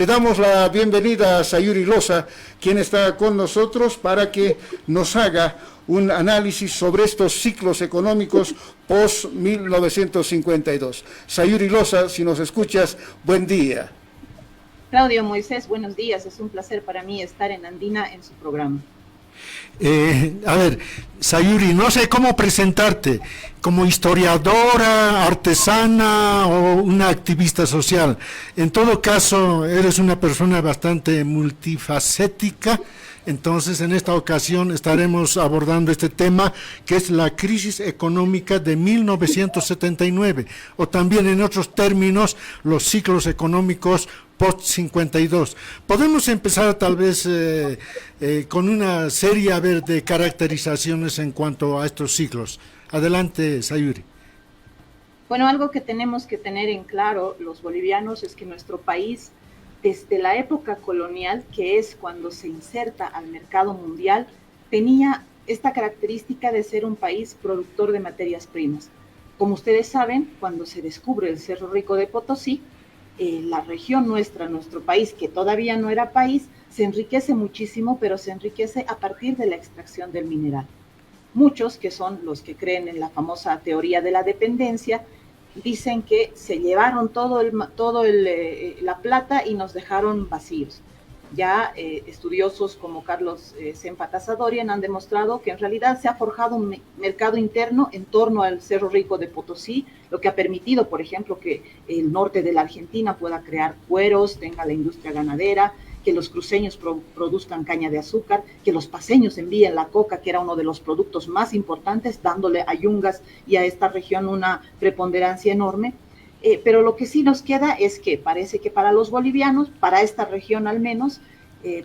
Le damos la bienvenida a Sayuri Loza, quien está con nosotros para que nos haga un análisis sobre estos ciclos económicos post-1952. Sayuri Loza, si nos escuchas, buen día. Claudio Moisés, buenos días. Es un placer para mí estar en Andina en su programa. Sayuri, no sé cómo presentarte, como historiadora, artesana o una activista social. En todo caso, eres una persona bastante multifacética. Entonces, en esta ocasión estaremos abordando este tema, que es la crisis económica de 1979, o también en otros términos, los ciclos económicos post-52. Podemos empezar tal vez con una serie de caracterizaciones en cuanto a estos ciclos. Adelante, Sayuri. Bueno, algo que tenemos que tener en claro los bolivianos es que nuestro país, desde la época colonial, que es cuando se inserta al mercado mundial, tenía esta característica de ser un país productor de materias primas. Como ustedes saben, cuando se descubre el Cerro Rico de Potosí, la región nuestra, nuestro país, que todavía no era país, se enriquece muchísimo, pero se enriquece a partir de la extracción del mineral. Muchos, que son los que creen en la famosa teoría de la dependencia, dicen que se llevaron la plata y nos dejaron vacíos. Ya estudiosos como Carlos Sempa Tasadorian han demostrado que en realidad se ha forjado un mercado interno en torno al Cerro Rico de Potosí, lo que ha permitido, por ejemplo, que el norte de la Argentina pueda crear cueros, tenga la industria ganadera, que los cruceños produzcan caña de azúcar, que los paceños envíen la coca, que era uno de los productos más importantes, dándole a Yungas y a esta región una preponderancia enorme. Pero lo que sí nos queda es que parece que para los bolivianos, para esta región al menos,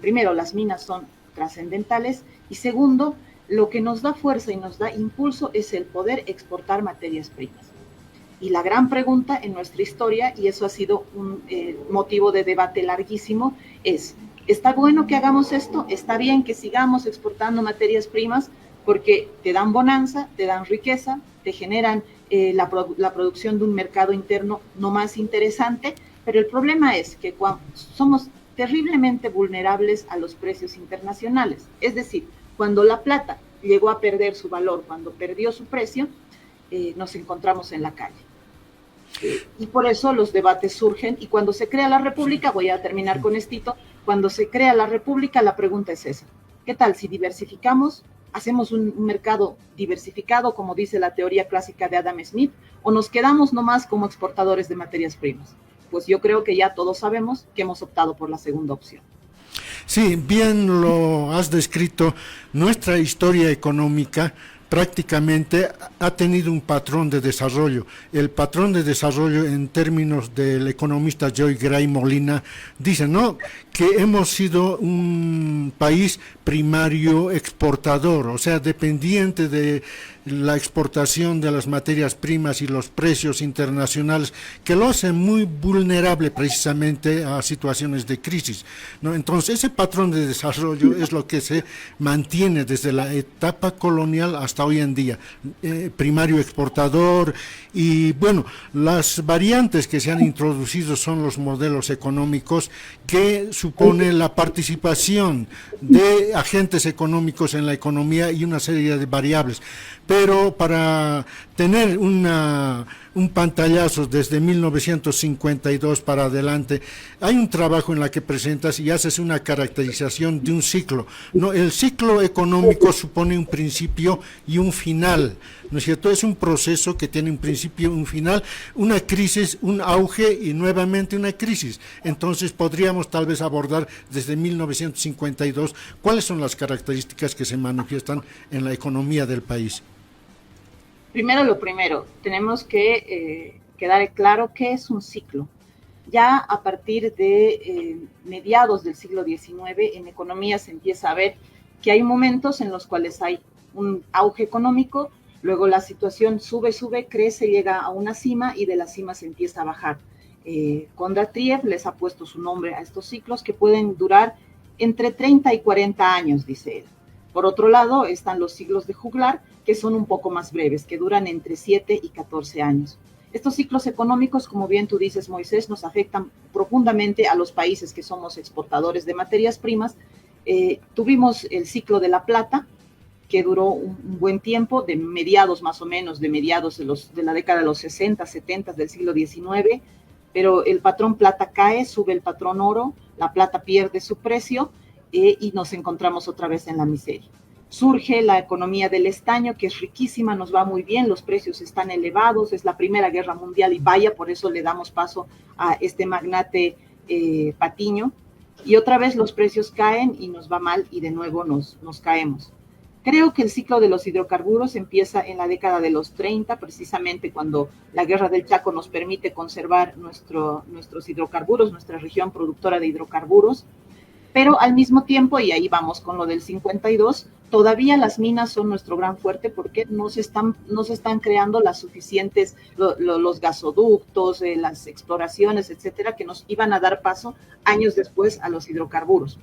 primero, las minas son trascendentales y segundo, lo que nos da fuerza y nos da impulso es el poder exportar materias primas. Y la gran pregunta en nuestra historia, y eso ha sido un motivo de debate larguísimo, es, ¿está bueno que hagamos esto? ¿Está bien que sigamos exportando materias primas? Porque te dan bonanza, te dan riqueza, te generan la producción de un mercado interno no más interesante, pero el problema es que somos terriblemente vulnerables a los precios internacionales. Es decir, cuando la plata llegó a perder su valor, cuando perdió su precio, nos encontramos en la calle. Y por eso los debates surgen, y cuando se crea la República, voy a terminar con esto, cuando se crea la República, la pregunta es esa: ¿qué tal si diversificamos? ¿Hacemos un mercado diversificado, como dice la teoría clásica de Adam Smith, o nos quedamos nomás como exportadores de materias primas? Pues yo creo que ya todos sabemos que hemos optado por la segunda opción. Sí, bien lo has descrito. Nuestra historia económica prácticamente ha tenido un patrón de desarrollo. El patrón de desarrollo, en términos del economista Joy Gray Molina, dice, ¿no?, que hemos sido un país primario exportador, o sea, dependiente de la exportación de las materias primas y los precios internacionales, que lo hace muy vulnerable precisamente a situaciones de crisis, ¿no? Entonces, ese patrón de desarrollo es lo que se mantiene desde la etapa colonial hasta hoy en día, primario exportador. Y bueno, las variantes que se han introducido son los modelos económicos, que supone la participación de agentes económicos en la economía y una serie de variables. Pero para tener un pantallazo desde 1952 para adelante, hay un trabajo en la que presentas y haces una caracterización de un ciclo, ¿no? El ciclo económico supone un principio y un final, ¿no es cierto? Es un proceso que tiene un principio y un final, una crisis, un auge y nuevamente una crisis. Entonces podríamos tal vez abordar desde 1952 cuáles son las características que se manifiestan en la economía del país. Primero lo primero, tenemos que quedar claro qué es un ciclo. Ya a partir de mediados del siglo XIX, en economía se empieza a ver que hay momentos en los cuales hay un auge económico, luego la situación sube, crece, llega a una cima y de la cima se empieza a bajar. Kondratiev les ha puesto su nombre a estos ciclos que pueden durar entre 30 y 40 años, dice él. Por otro lado, están los siglos de juglar, que son un poco más breves, que duran entre 7 y 14 años. Estos ciclos económicos, como bien tú dices, Moisés, nos afectan profundamente a los países que somos exportadores de materias primas. Tuvimos el ciclo de la plata, que duró un buen tiempo, de mediados más o menos, de mediados de la década de los 60, 70 del siglo XIX, pero el patrón plata cae, sube el patrón oro, la plata pierde su precio y nos encontramos otra vez en la miseria. Surge la economía del estaño, que es riquísima, nos va muy bien, los precios están elevados, es la Primera Guerra Mundial y vaya, por eso le damos paso a este magnate Patiño, y otra vez los precios caen y nos va mal y de nuevo nos caemos. Creo que el ciclo de los hidrocarburos empieza en la década de los 30, precisamente cuando la Guerra del Chaco nos permite conservar nuestros hidrocarburos, nuestra región productora de hidrocarburos, pero al mismo tiempo, y ahí vamos con lo del 52, todavía las minas son nuestro gran fuerte porque no se están creando las suficientes, los gasoductos, las exploraciones, etcétera, que nos iban a dar paso años después a los hidrocarburos.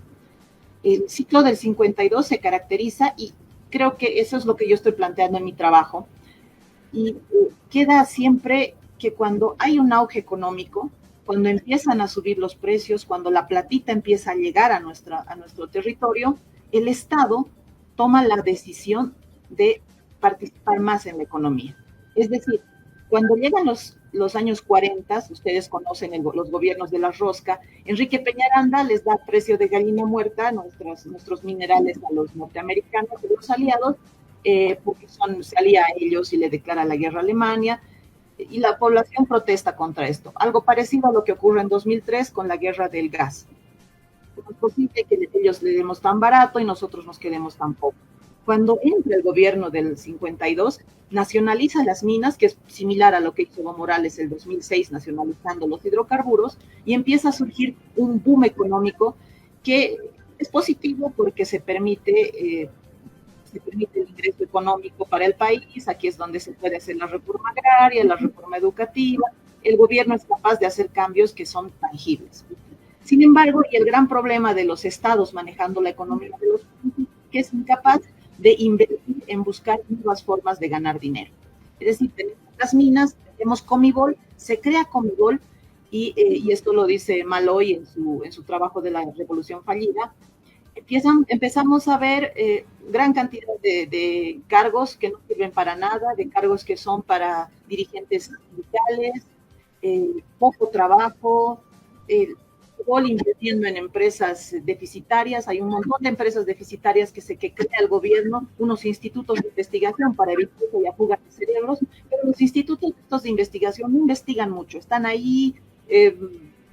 El ciclo del 52 se caracteriza, y creo que eso es lo que yo estoy planteando en mi trabajo, y queda siempre que cuando hay un auge económico, cuando empiezan a subir los precios, cuando la platita empieza a llegar a nuestro territorio, el Estado toma la decisión de participar más en la economía. Es decir, cuando llegan los años 40, ustedes conocen los gobiernos de la rosca, Enrique Peñaranda les da precio de gallina muerta nuestros minerales a los norteamericanos, a los aliados, porque se alía a ellos y le declara la guerra a Alemania, y la población protesta contra esto. Algo parecido a lo que ocurre en 2003 con la guerra del gas. ¿Cómo es posible que ellos le demos tan barato y nosotros nos quedemos tan poco? Cuando entra el gobierno del 52, nacionaliza las minas, que es similar a lo que hizo Evo Morales el 2006, nacionalizando los hidrocarburos, y empieza a surgir un boom económico que es positivo porque se permite el ingreso económico para el país. Aquí es donde se puede hacer la reforma agraria, la reforma educativa. El gobierno es capaz de hacer cambios que son tangibles. Sin embargo, y el gran problema de los estados manejando la economía de los países, que es incapaz de invertir en buscar nuevas formas de ganar dinero. Es decir, tenemos las minas, tenemos Comibol, se crea Comibol, y esto lo dice Malloy en su trabajo de la revolución fallida. Empezamos a ver gran cantidad de cargos que no sirven para nada, de cargos que son para dirigentes sindicales, poco trabajo, invirtiendo en empresas deficitarias. Hay un montón de empresas deficitarias que crea el gobierno, unos institutos de investigación para evitar que haya fuga de cerebros, pero los institutos estos de investigación no investigan mucho, están ahí,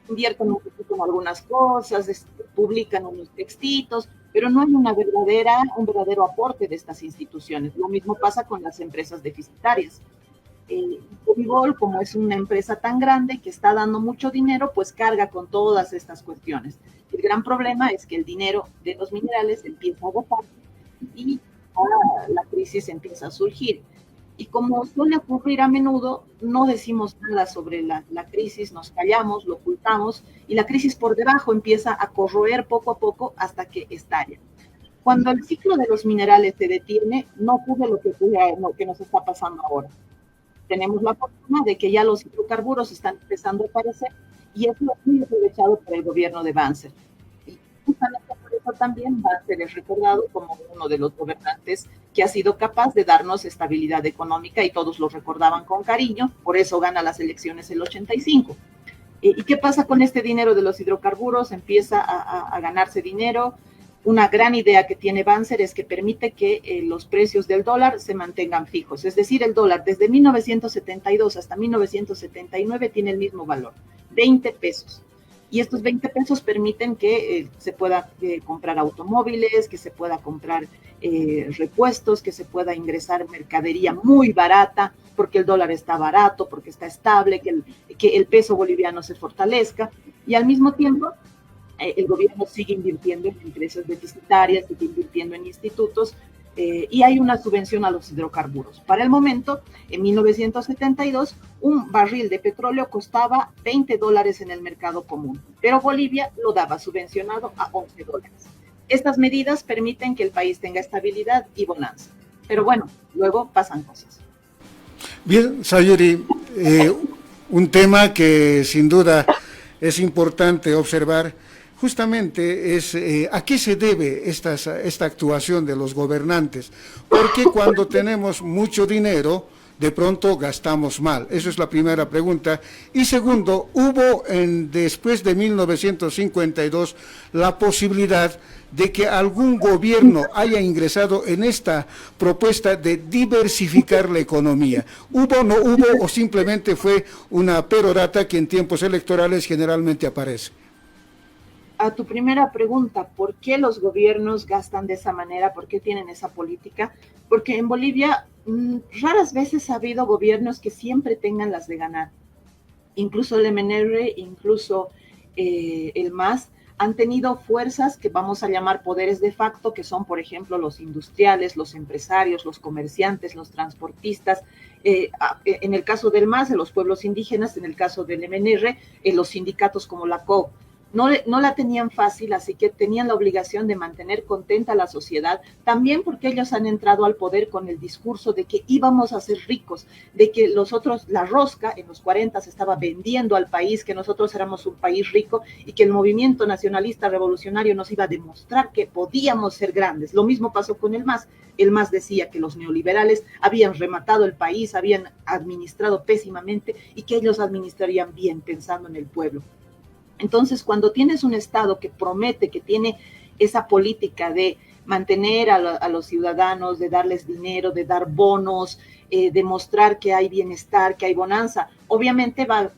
invierten un poquito en algunas cosas, publican unos textitos, pero no hay un verdadero aporte de estas instituciones. Lo mismo pasa con las empresas deficitarias. Comibol, como es una empresa tan grande que está dando mucho dinero, pues carga con todas estas cuestiones. El gran problema es que el dinero de los minerales empieza a agotar y la crisis empieza a surgir. Y como suele ocurrir a menudo, no decimos nada sobre la crisis, nos callamos, lo ocultamos, y la crisis por debajo empieza a corroer poco a poco hasta que estalla. Cuando el ciclo de los minerales se detiene, no ocurre lo que nos está pasando ahora. Tenemos la fortuna de que ya los hidrocarburos están empezando a aparecer, y eso es muy aprovechado por el gobierno de Banzer. Y justamente por eso también Banzer es recordado como uno de los gobernantes que ha sido capaz de darnos estabilidad económica, y todos lo recordaban con cariño. Por eso gana las elecciones el 85. ¿Y qué pasa con este dinero de los hidrocarburos? Empieza a ganarse dinero. Una gran idea que tiene Banzer es que permite que los precios del dólar se mantengan fijos. Es decir, el dólar desde 1972 hasta 1979 tiene el mismo valor, 20 pesos. Y estos 20 pesos permiten que se pueda comprar automóviles, que se pueda comprar repuestos, que se pueda ingresar mercadería muy barata, porque el dólar está barato, porque está estable, que el peso boliviano se fortalezca. Y al mismo tiempo, el gobierno sigue invirtiendo en empresas deficitarias, sigue invirtiendo en institutos, y hay una subvención a los hidrocarburos. Para el momento, en 1972, un barril de petróleo costaba $20 en el mercado común, pero Bolivia lo daba subvencionado a $11. Estas medidas permiten que el país tenga estabilidad y bonanza. Pero bueno, luego pasan cosas. Bien, Sayuri, un tema que sin duda es importante observar justamente es a qué se debe esta actuación de los gobernantes. Porque cuando tenemos mucho dinero, de pronto gastamos mal. Esa es la primera pregunta. Y segundo, hubo después de 1952 la posibilidad de que algún gobierno haya ingresado en esta propuesta de diversificar la economía. ¿Hubo, no hubo o simplemente fue una perorata que en tiempos electorales generalmente aparece? A tu primera pregunta, ¿por qué los gobiernos gastan de esa manera? ¿Por qué tienen esa política? Porque en Bolivia raras veces ha habido gobiernos que siempre tengan las de ganar. Incluso el MNR, incluso el MAS, han tenido fuerzas que vamos a llamar poderes de facto, que son, por ejemplo, los industriales, los empresarios, los comerciantes, los transportistas. En el caso del MAS, de los pueblos indígenas; en el caso del MNR, los sindicatos como la COP. No la tenían fácil, así que tenían la obligación de mantener contenta a la sociedad, también porque ellos han entrado al poder con el discurso de que íbamos a ser ricos, de que nosotros, la rosca en los 40 se estaba vendiendo al país, que nosotros éramos un país rico y que el movimiento nacionalista revolucionario nos iba a demostrar que podíamos ser grandes. Lo mismo pasó con el MAS. El MAS decía que los neoliberales habían rematado el país, habían administrado pésimamente y que ellos administrarían bien, pensando en el pueblo. Entonces, cuando tienes un Estado que promete, que tiene esa política de mantener a los ciudadanos, de darles dinero, de dar bonos, de mostrar que hay bienestar, que hay bonanza, obviamente va a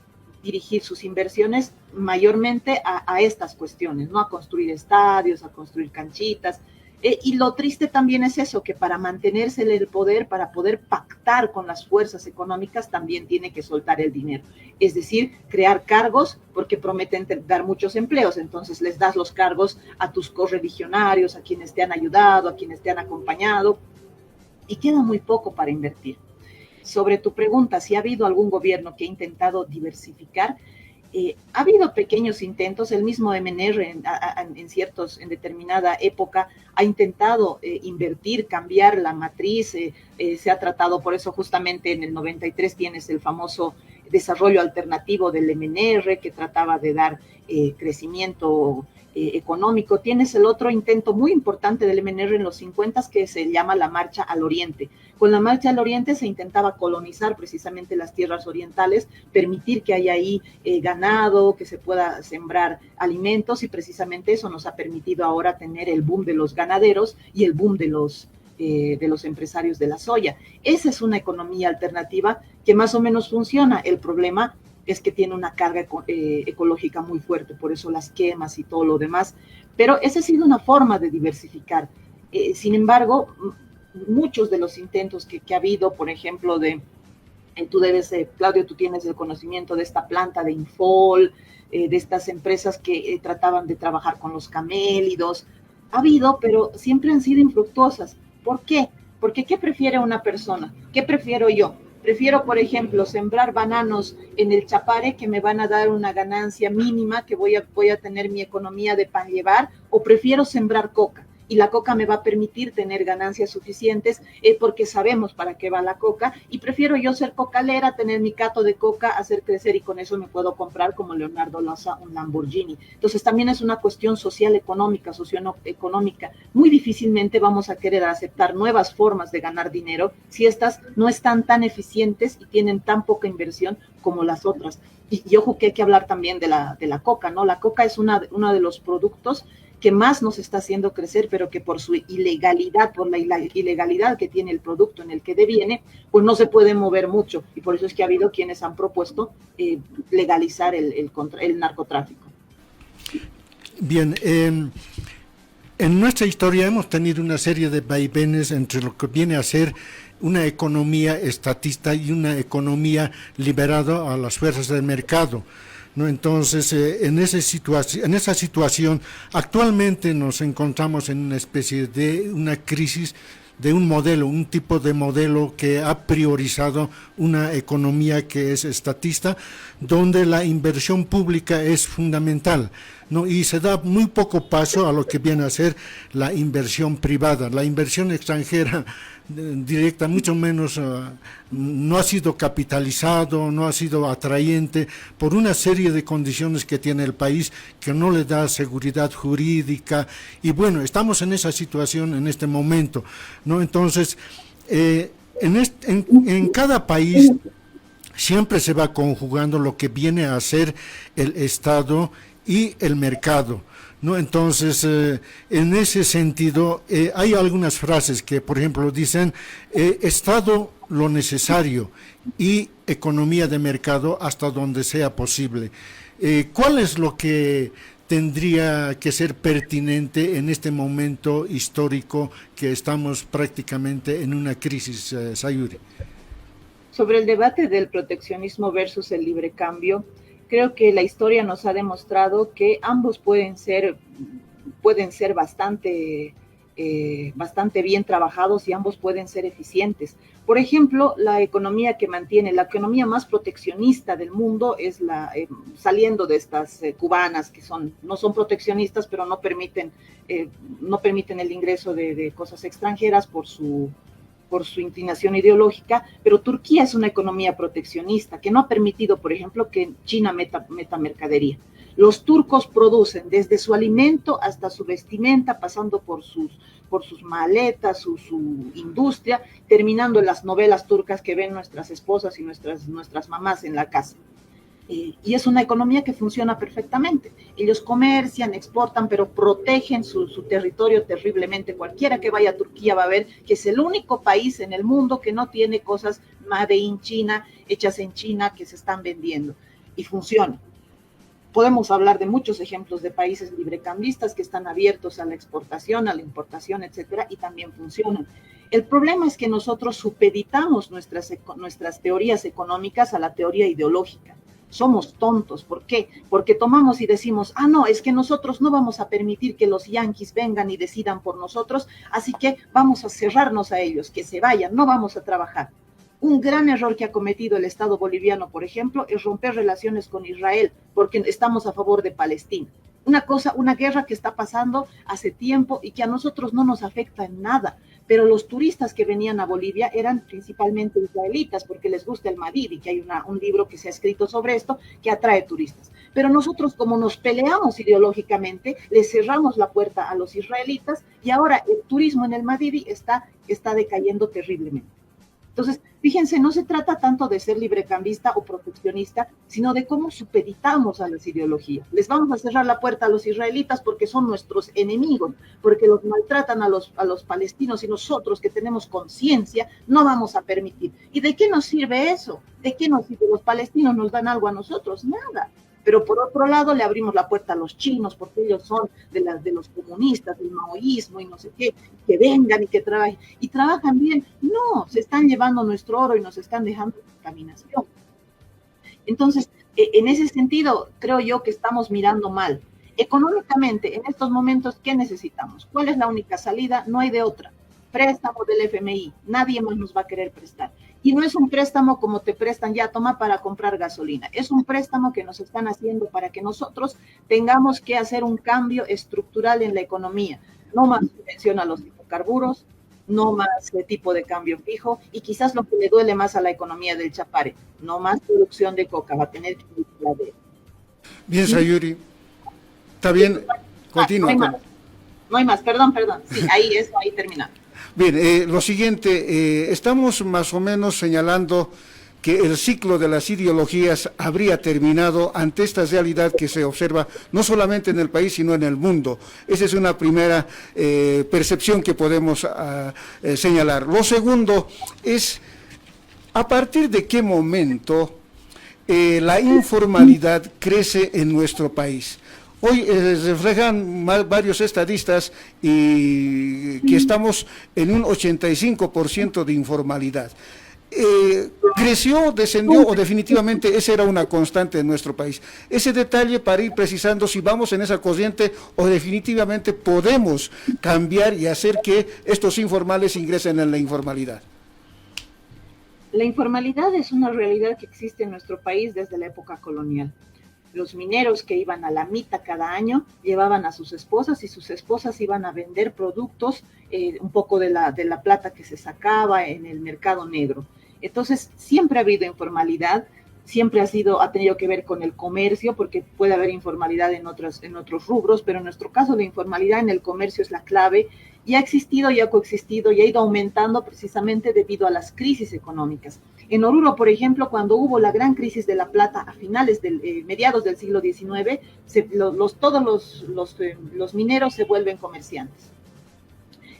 dirigir sus inversiones mayormente a estas cuestiones, ¿no? A construir estadios, a construir canchitas. Y lo triste también es eso, que para mantenerse en el poder, para poder pactar con las fuerzas económicas, también tiene que soltar el dinero. Es decir, crear cargos, porque prometen dar muchos empleos. Entonces les das los cargos a tus correligionarios, a quienes te han ayudado, a quienes te han acompañado, y queda muy poco para invertir. Sobre tu pregunta, si ha habido algún gobierno que ha intentado diversificar, ha habido pequeños intentos. El mismo MNR en determinada época ha intentado invertir, cambiar la matriz, se ha tratado, por eso justamente en el 93 tienes el famoso desarrollo alternativo del MNR, que trataba de dar crecimiento económico. Tienes el otro intento muy importante del MNR en los 50, que se llama la Marcha al Oriente. Con la Marcha al Oriente se intentaba colonizar precisamente las tierras orientales, permitir que haya ahí ganado, que se pueda sembrar alimentos, y precisamente eso nos ha permitido ahora tener el boom de los ganaderos y el boom de los empresarios de la soya. Esa es una economía alternativa que más o menos funciona. El problema es que tiene una carga ecológica muy fuerte, por eso las quemas y todo lo demás, pero esa ha sido una forma de diversificar. Sin embargo, muchos de los intentos que ha habido, por ejemplo, Claudio, tú tienes el conocimiento de esta planta de Infol, de estas empresas que trataban de trabajar con los camélidos, ha habido, pero siempre han sido infructuosas. ¿Por qué? Porque ¿qué prefiere una persona? ¿Qué prefiero yo? Prefiero, por ejemplo, sembrar bananos en el Chapare, que me van a dar una ganancia mínima, que voy a tener mi economía de pan llevar, o prefiero sembrar coca, y la coca me va a permitir tener ganancias suficientes porque sabemos para qué va la coca, y prefiero yo ser cocalera, tener mi cato de coca, hacer crecer, y con eso me puedo comprar, como Leonardo Loza, un Lamborghini. Entonces también es una cuestión social, económica, socioeconómica. Muy difícilmente vamos a querer aceptar nuevas formas de ganar dinero si estas no están tan eficientes y tienen tan poca inversión como las otras. Y ojo, que hay que hablar también de la coca, ¿no? La coca es uno de los productos que más nos está haciendo crecer, pero que por su ilegalidad, por la ilegalidad que tiene el producto en el que deviene, pues no se puede mover mucho, y por eso es que ha habido quienes han propuesto legalizar el narcotráfico. Bien, en nuestra historia hemos tenido una serie de vaivenes entre lo que viene a ser una economía estatista y una economía liberada a las fuerzas del mercado, ¿no? Entonces, en esa situación, actualmente nos encontramos en una especie de una crisis de un modelo, un tipo de modelo que ha priorizado una economía que es estatista, donde la inversión pública es fundamental. ¿no? Y se da muy poco paso a lo que viene a ser la inversión privada. La inversión extranjera directa, mucho menos, no ha sido capitalizado, no ha sido atrayente por una serie de condiciones que tiene el país que no le da seguridad jurídica. Y bueno, estamos en esa situación en este momento, ¿no? Entonces, en cada país siempre se va conjugando lo que viene a ser el Estado y el mercado, ¿no? Entonces, en ese sentido, hay algunas frases que, por ejemplo, dicen Estado lo necesario y economía de mercado hasta donde sea posible. ¿Cuál es lo que tendría que ser pertinente en este momento histórico que estamos prácticamente en una crisis, Sayuri? Sobre el debate del proteccionismo versus el libre cambio, creo que la historia nos ha demostrado que ambos pueden ser bastante bien trabajados y ambos pueden ser eficientes. Por ejemplo, la economía más proteccionista del mundo es saliendo de estas cubanas que no son proteccionistas, pero no permiten el ingreso de cosas extranjeras por su inclinación ideológica, pero Turquía es una economía proteccionista que no ha permitido, por ejemplo, que China meta mercadería. Los turcos producen desde su alimento hasta su vestimenta, pasando por sus maletas, su industria, terminando en las novelas turcas que ven nuestras esposas y nuestras mamás en la casa. Y es una economía que funciona perfectamente. Ellos comercian, exportan, pero protegen su territorio terriblemente. Cualquiera que vaya a Turquía va a ver que es el único país en el mundo que no tiene cosas made in China, hechas en China, que se están vendiendo. Y funciona. Podemos hablar de muchos ejemplos de países librecambistas que están abiertos a la exportación, a la importación, etcétera, y también funcionan. El problema es que nosotros supeditamos nuestras teorías económicas a la teoría ideológica. Somos tontos. ¿Por qué? Porque tomamos y decimos, no, es que nosotros no vamos a permitir que los yanquis vengan y decidan por nosotros, así que vamos a cerrarnos a ellos, que se vayan, no vamos a trabajar. Un gran error que ha cometido el Estado boliviano, por ejemplo, es romper relaciones con Israel, porque estamos a favor de Palestina. Una guerra que está pasando hace tiempo y que a nosotros no nos afecta en nada, pero los turistas que venían a Bolivia eran principalmente israelitas porque les gusta el Madidi, que hay un libro que se ha escrito sobre esto que atrae turistas. Pero nosotros, como nos peleamos ideológicamente, le cerramos la puerta a los israelitas y ahora el turismo en el Madidi está decayendo terriblemente. Entonces, fíjense, no se trata tanto de ser librecambista o proteccionista, sino de cómo supeditamos a las ideologías. Les vamos a cerrar la puerta a los israelitas porque son nuestros enemigos, porque los maltratan a los palestinos y nosotros que tenemos conciencia no vamos a permitir. ¿Y de qué nos sirve eso? ¿De qué nos sirve? Los palestinos nos dan algo a nosotros, nada. Pero por otro lado le abrimos la puerta a los chinos porque ellos son de los comunistas, del maoísmo y no sé qué, que vengan y que trabajen. ¿Y trabajan bien? No, se están llevando nuestro oro y nos están dejando contaminación. Entonces, en ese sentido, creo yo que estamos mirando mal. Económicamente, en estos momentos, ¿qué necesitamos? ¿Cuál es la única salida? No hay de otra. Préstamo del FMI, nadie más nos va a querer prestar. Y no es un préstamo como te prestan, ya toma para comprar gasolina. Es un préstamo que nos están haciendo para que nosotros tengamos que hacer un cambio estructural en la economía. No más subvención a los hidrocarburos, no más de tipo de cambio fijo y quizás lo que le duele más a la economía del Chapare, no más producción de coca, va a tener que ir la de... Bien, Sayuri. Está bien, continúa. No hay más, perdón. Sí, ahí terminamos. Bien, lo siguiente, estamos más o menos señalando que el ciclo de las ideologías habría terminado ante esta realidad que se observa no solamente en el país, sino en el mundo. Esa es una primera percepción que podemos señalar. Lo segundo es, ¿a partir de qué momento la informalidad crece en nuestro país? Hoy reflejan varios estadistas y que estamos en un 85% de informalidad. ¿Creció, descendió o definitivamente esa era una constante en nuestro país? Ese detalle para ir precisando si vamos en esa corriente o definitivamente podemos cambiar y hacer que estos informales ingresen en la informalidad. La informalidad es una realidad que existe en nuestro país desde la época colonial. los mineros que iban a la mita cada año llevaban a sus esposas y sus esposas iban a vender productos, un poco de la plata que se sacaba en el mercado negro. Entonces, siempre ha habido informalidad, siempre ha tenido que ver con el comercio, porque puede haber informalidad en otros rubros, pero en nuestro caso la informalidad en el comercio es la clave, y ha existido y ha coexistido y ha ido aumentando precisamente debido a las crisis económicas. En Oruro, por ejemplo, cuando hubo la gran crisis de la plata a mediados del siglo XIX, todos los mineros se vuelven comerciantes.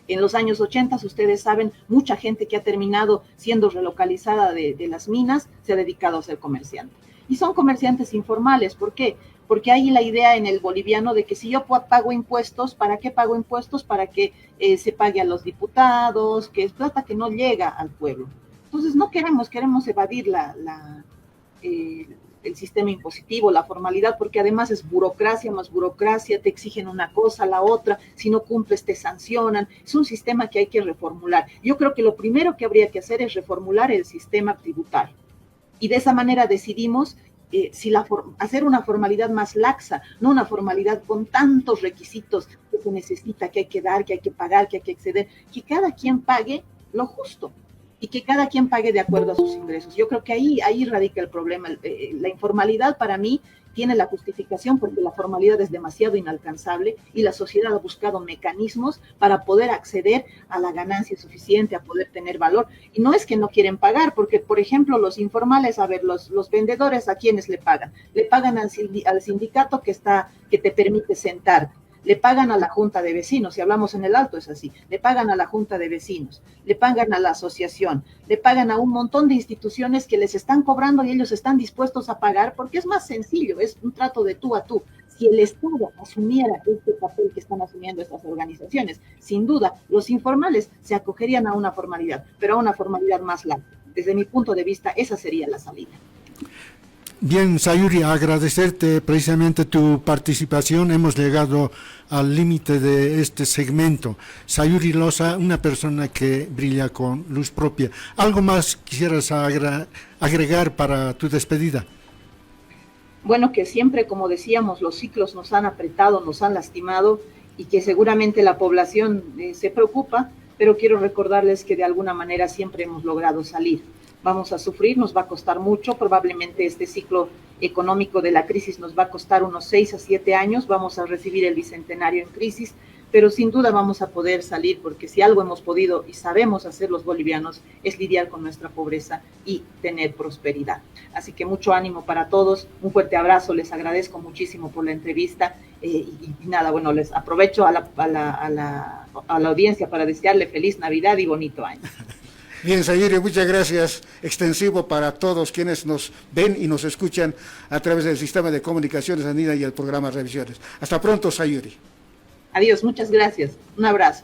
En los años 80, ustedes saben, mucha gente que ha terminado siendo relocalizada de las minas se ha dedicado a ser comerciante. Y son comerciantes informales. ¿Por qué? Porque hay la idea en el boliviano de que si yo pago impuestos, ¿para qué pago impuestos? Para que se pague a los diputados, que es plata que no llega al pueblo. Entonces no queremos evadir el sistema impositivo, la formalidad, porque además es burocracia más burocracia, te exigen una cosa, la otra, si no cumples te sancionan. Es un sistema que hay que reformular. Yo creo que lo primero que habría que hacer es reformular el sistema tributario. Y de esa manera decidimos hacer una formalidad más laxa, no una formalidad con tantos requisitos que se necesita, que hay que dar, que hay que pagar, que hay que exceder, que cada quien pague lo justo y que cada quien pague de acuerdo a sus ingresos. Yo creo que ahí radica el problema. La informalidad para mí tiene la justificación porque la formalidad es demasiado inalcanzable y la sociedad ha buscado mecanismos para poder acceder a la ganancia suficiente, a poder tener valor. Y no es que no quieren pagar, porque, por ejemplo, los informales, a ver, los vendedores, ¿a quiénes le pagan? Le pagan al sindicato que te permite sentarte. Le pagan a la junta de vecinos, si hablamos en el Alto es así, le pagan a la junta de vecinos, le pagan a la asociación, le pagan a un montón de instituciones que les están cobrando y ellos están dispuestos a pagar porque es más sencillo, es un trato de tú a tú. Si el Estado asumiera este papel que están asumiendo estas organizaciones, sin duda, los informales se acogerían a una formalidad, pero a una formalidad más larga. Desde mi punto de vista, esa sería la salida. Bien, Sayuri, agradecerte precisamente tu participación. Hemos llegado al límite de este segmento. Sayuri Loza, una persona que brilla con luz propia. ¿Algo más quisieras agregar para tu despedida? Bueno, que siempre, como decíamos, los ciclos nos han apretado, nos han lastimado y que seguramente la población se preocupa, pero quiero recordarles que de alguna manera siempre hemos logrado salir. Vamos a sufrir, nos va a costar mucho, probablemente este ciclo económico de la crisis nos va a costar unos 6 a 7 años, vamos a recibir el bicentenario en crisis, pero sin duda vamos a poder salir, porque si algo hemos podido y sabemos hacer los bolivianos es lidiar con nuestra pobreza y tener prosperidad. Así que mucho ánimo para todos, un fuerte abrazo, les agradezco muchísimo por la entrevista y nada, bueno, les aprovecho a la audiencia para desearle feliz Navidad y bonito año. Bien, Sayuri, muchas gracias. Extensivo para todos quienes nos ven y nos escuchan a través del sistema de comunicaciones Andina y el programa Revisiones. Hasta pronto, Sayuri. Adiós, muchas gracias. Un abrazo.